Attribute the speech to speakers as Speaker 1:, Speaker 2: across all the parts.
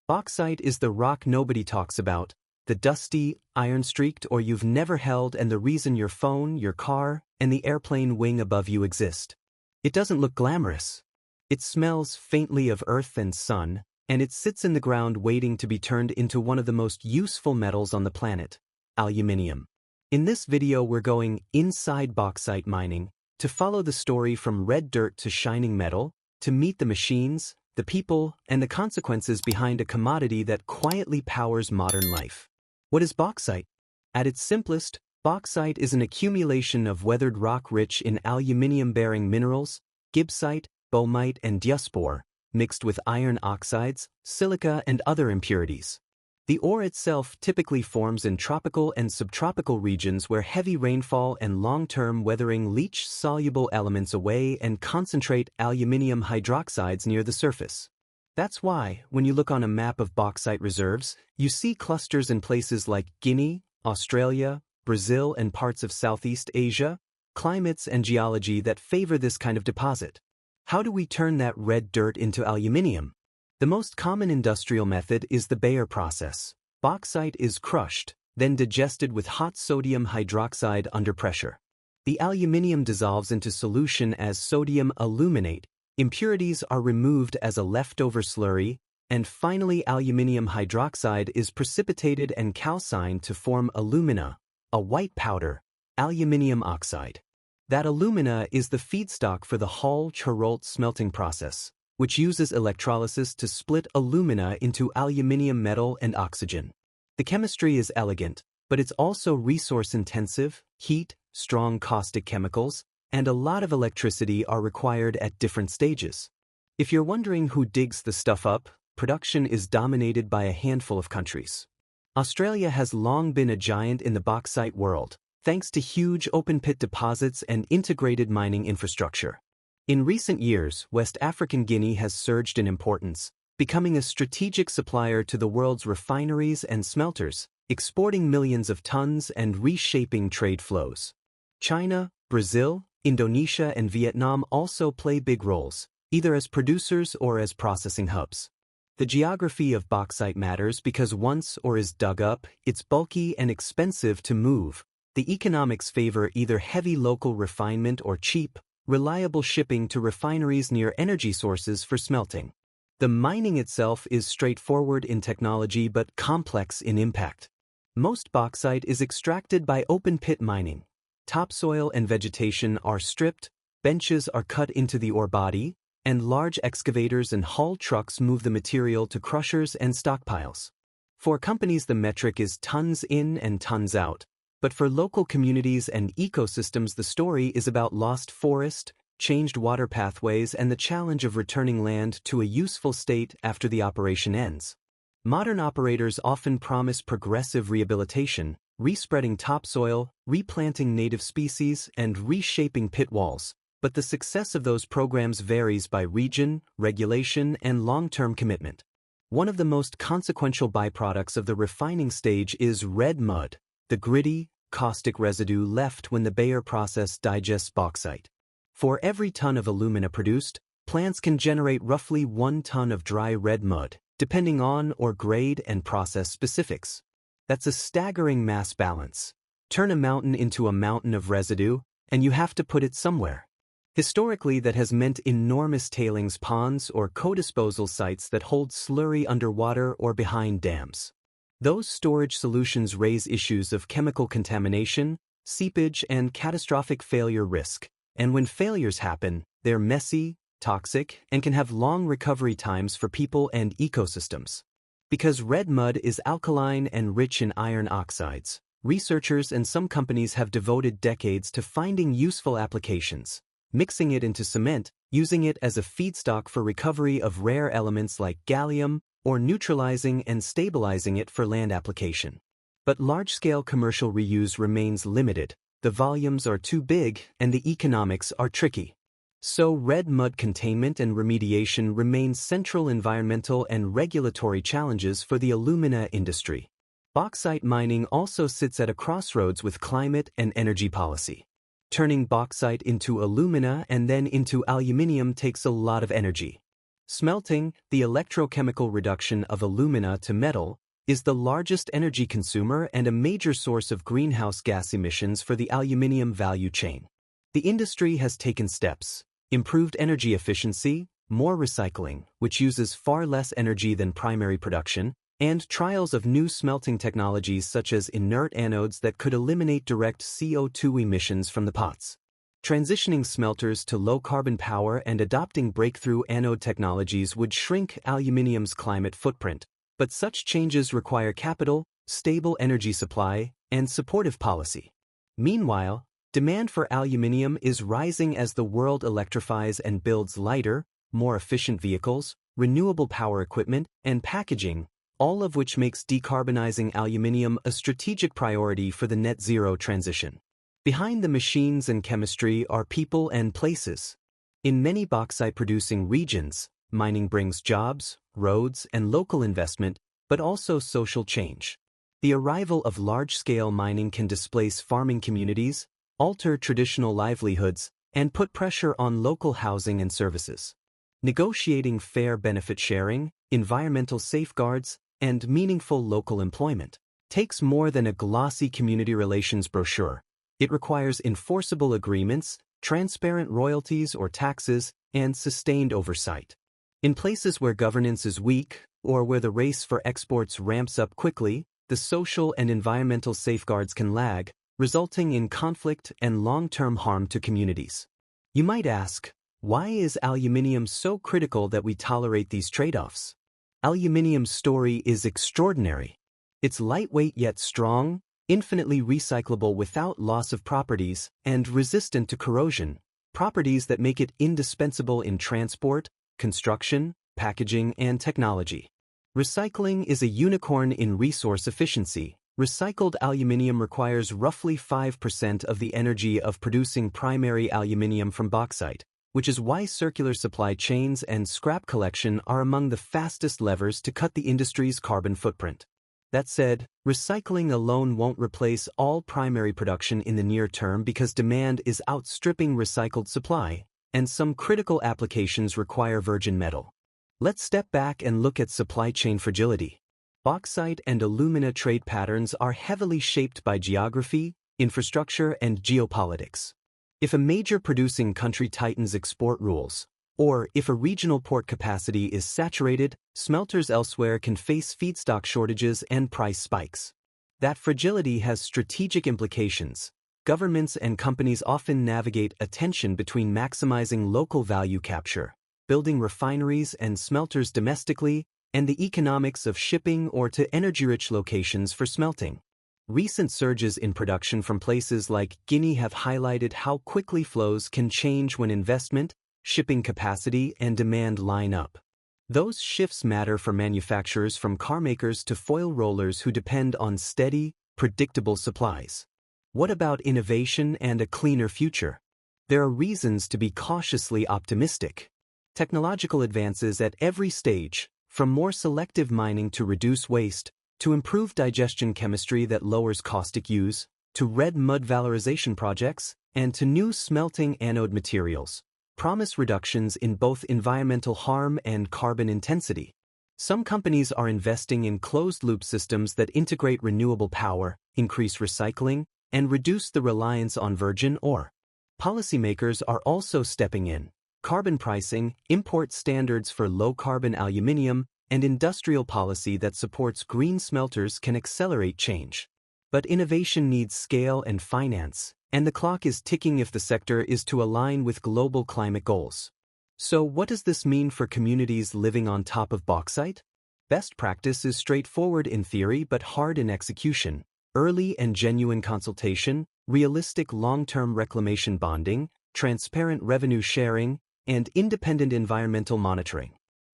Speaker 1: Bauxite is the rock nobody talks about, the dusty, iron-streaked or you've never held and the reason your phone, your car, and the airplane wing above you exist. It doesn't look glamorous. It smells faintly of earth and sun, and it sits in the ground waiting to be turned into one of the most useful metals on the planet, aluminium. In this video we're going inside bauxite mining, to follow the story from red dirt to shining metal, to meet the machines, the people, and the consequences behind a commodity that quietly powers modern life. What is bauxite? At its simplest, bauxite is an accumulation of weathered rock rich in aluminium-bearing minerals, gibbsite, boehmite, and diaspore, mixed with iron oxides, silica, and other impurities. The ore itself typically forms in tropical and subtropical regions where heavy rainfall and long-term weathering leach soluble elements away and concentrate aluminium hydroxides near the surface. That's why, when you look on a map of bauxite reserves, you see clusters in places like Guinea, Australia, Brazil, and parts of Southeast Asia, climates and geology that favor this kind of deposit. How do we turn that red dirt into aluminium? The most common industrial method is the Bayer process. Bauxite is crushed, then digested with hot sodium hydroxide under pressure. The aluminium dissolves into solution as sodium aluminate, impurities are removed as a leftover slurry, and finally aluminium hydroxide is precipitated and calcined to form alumina, a white powder, aluminium oxide. That alumina is the feedstock for the Hall-Héroult smelting process, which uses electrolysis to split alumina into aluminium metal and oxygen. The chemistry is elegant, but it's also resource-intensive. Heat, strong caustic chemicals, and a lot of electricity are required at different stages. If you're wondering who digs the stuff up, production is dominated by a handful of countries. Australia has long been a giant in the bauxite world, thanks to huge open-pit deposits and integrated mining infrastructure. In recent years, West African Guinea has surged in importance, becoming a strategic supplier to the world's refineries and smelters, exporting millions of tons and reshaping trade flows. China, Brazil, Indonesia, and Vietnam also play big roles, either as producers or as processing hubs. The geography of bauxite matters because once ore is dug up, it's bulky and expensive to move. The economics favor either heavy local refinement or cheap, reliable shipping to refineries near energy sources for smelting. The mining itself is straightforward in technology but complex in impact. Most bauxite is extracted by open-pit mining. Topsoil and vegetation are stripped, benches are cut into the ore body, and large excavators and haul trucks move the material to crushers and stockpiles. For companies the metric is tons in and tons out. But for local communities and ecosystems the story is about lost forest, changed water pathways, and the challenge of returning land to a useful state after the operation ends. Modern operators often promise progressive rehabilitation, respreading topsoil, replanting native species, and reshaping pit walls, but the success of those programs varies by region, regulation, and long-term commitment. One of the most consequential byproducts of the refining stage is red mud, the gritty, caustic residue left when the Bayer process digests bauxite. For every ton of alumina produced, plants can generate roughly 1 ton of dry red mud, depending on ore grade and process specifics. That's a staggering mass balance. Turn a mountain into a mountain of residue, and you have to put it somewhere. Historically, that has meant enormous tailings ponds or co-disposal sites that hold slurry underwater or behind dams. Those storage solutions raise issues of chemical contamination, seepage, and catastrophic failure risk. And when failures happen, they're messy, toxic, and can have long recovery times for people and ecosystems. Because red mud is alkaline and rich in iron oxides, researchers and some companies have devoted decades to finding useful applications, mixing it into cement, using it as a feedstock for recovery of rare elements like gallium, or neutralizing and stabilizing it for land application. But large-scale commercial reuse remains limited, the volumes are too big, and the economics are tricky. So red mud containment and remediation remain central environmental and regulatory challenges for the alumina industry. Bauxite mining also sits at a crossroads with climate and energy policy. Turning bauxite into alumina and then into aluminium takes a lot of energy. Smelting, the electrochemical reduction of alumina to metal, is the largest energy consumer and a major source of greenhouse gas emissions for the aluminium value chain. The industry has taken steps: improved energy efficiency, more recycling, which uses far less energy than primary production, and trials of new smelting technologies such as inert anodes that could eliminate direct CO2 emissions from the pots. Transitioning smelters to low-carbon power and adopting breakthrough anode technologies would shrink aluminium's climate footprint, but such changes require capital, stable energy supply, and supportive policy. Meanwhile, demand for aluminium is rising as the world electrifies and builds lighter, more efficient vehicles, renewable power equipment, and packaging, all of which makes decarbonizing aluminium a strategic priority for the net zero transition. Behind the machines and chemistry are people and places. In many bauxite-producing regions, mining brings jobs, roads, and local investment, but also social change. The arrival of large-scale mining can displace farming communities, alter traditional livelihoods, and put pressure on local housing and services. Negotiating fair benefit sharing, environmental safeguards, and meaningful local employment takes more than a glossy community relations brochure. It requires enforceable agreements, transparent royalties or taxes, and sustained oversight. In places where governance is weak, or where the race for exports ramps up quickly, the social and environmental safeguards can lag, resulting in conflict and long-term harm to communities. You might ask, why is aluminium so critical that we tolerate these trade-offs? Aluminium's story is extraordinary. It's lightweight yet strong, infinitely recyclable without loss of properties, and resistant to corrosion, properties that make it indispensable in transport, construction, packaging, and technology. Recycling is a unicorn in resource efficiency. Recycled aluminium requires roughly 5% of the energy of producing primary aluminium from bauxite, which is why circular supply chains and scrap collection are among the fastest levers to cut the industry's carbon footprint. That said, recycling alone won't replace all primary production in the near term because demand is outstripping recycled supply, and some critical applications require virgin metal. Let's step back and look at supply chain fragility. Bauxite and alumina trade patterns are heavily shaped by geography, infrastructure, and geopolitics. If a major producing country tightens export rules, or if a regional port capacity is saturated, smelters elsewhere can face feedstock shortages and price spikes. That fragility has strategic implications. Governments and companies often navigate a tension between maximizing local value capture, building refineries and smelters domestically, and the economics of shipping or to energy-rich locations for smelting. Recent surges in production from places like Guinea have highlighted how quickly flows can change when investment, shipping capacity, and demand line up. Those shifts matter for manufacturers from carmakers to foil rollers who depend on steady, predictable supplies. What about innovation and a cleaner future? There are reasons to be cautiously optimistic. Technological advances at every stage, from more selective mining to reduce waste, to improved digestion chemistry that lowers caustic use, to red mud valorization projects, and to new smelting anode materials, promise reductions in both environmental harm and carbon intensity. Some companies are investing in closed-loop systems that integrate renewable power, increase recycling, and reduce the reliance on virgin ore. Policymakers are also stepping in. Carbon pricing, import standards for low-carbon aluminium, and industrial policy that supports green smelters can accelerate change. But innovation needs scale and finance, and the clock is ticking if the sector is to align with global climate goals. So what does this mean for communities living on top of bauxite? Best practice is straightforward in theory but hard in execution. Early and genuine consultation, realistic long-term reclamation bonding, transparent revenue sharing, and independent environmental monitoring.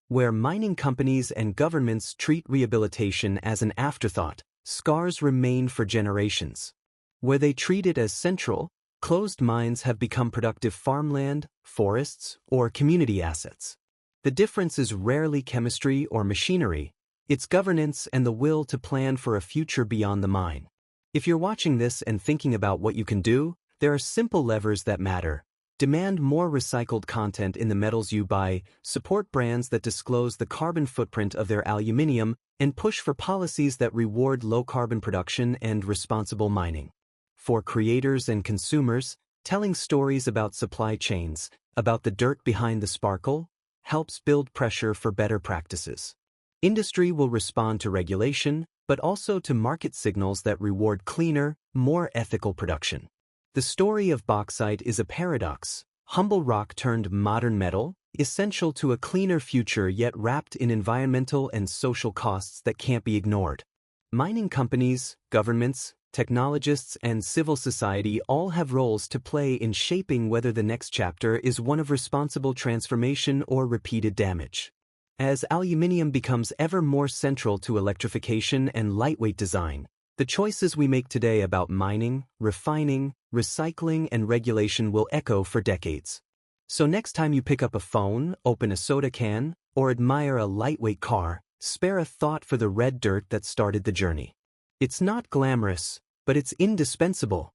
Speaker 1: Where mining companies and governments treat rehabilitation as an afterthought, scars remain for generations. Where they treat it as central, closed mines have become productive farmland, forests, or community assets. The difference is rarely chemistry or machinery, it's governance and the will to plan for a future beyond the mine. If you're watching this and thinking about what you can do, there are simple levers that matter. Demand more recycled content in the metals you buy, support brands that disclose the carbon footprint of their aluminum, and push for policies that reward low-carbon production and responsible mining. For creators and consumers, telling stories about supply chains, about the dirt behind the sparkle, helps build pressure for better practices. Industry will respond to regulation, but also to market signals that reward cleaner, more ethical production. The story of bauxite is a paradox. Humble rock turned modern metal, essential to a cleaner future yet wrapped in environmental and social costs that can't be ignored. Mining companies, governments, technologists, and civil society all have roles to play in shaping whether the next chapter is one of responsible transformation or repeated damage. As aluminium becomes ever more central to electrification and lightweight design, the choices we make today about mining, refining, recycling, and regulation will echo for decades. So next time you pick up a phone, open a soda can, or admire a lightweight car, spare a thought for the red dirt that started the journey. It's not glamorous, but it's indispensable.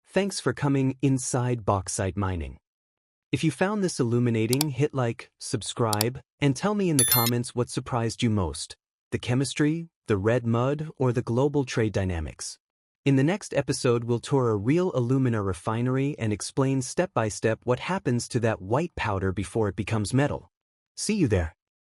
Speaker 1: Thanks for coming inside bauxite mining. If you found this illuminating, hit like, subscribe, and tell me in the comments what surprised you most: the chemistry, the red mud, or the global trade dynamics. In the next episode, we'll tour a real alumina refinery and explain step by step what happens to that white powder before it becomes metal. See you there.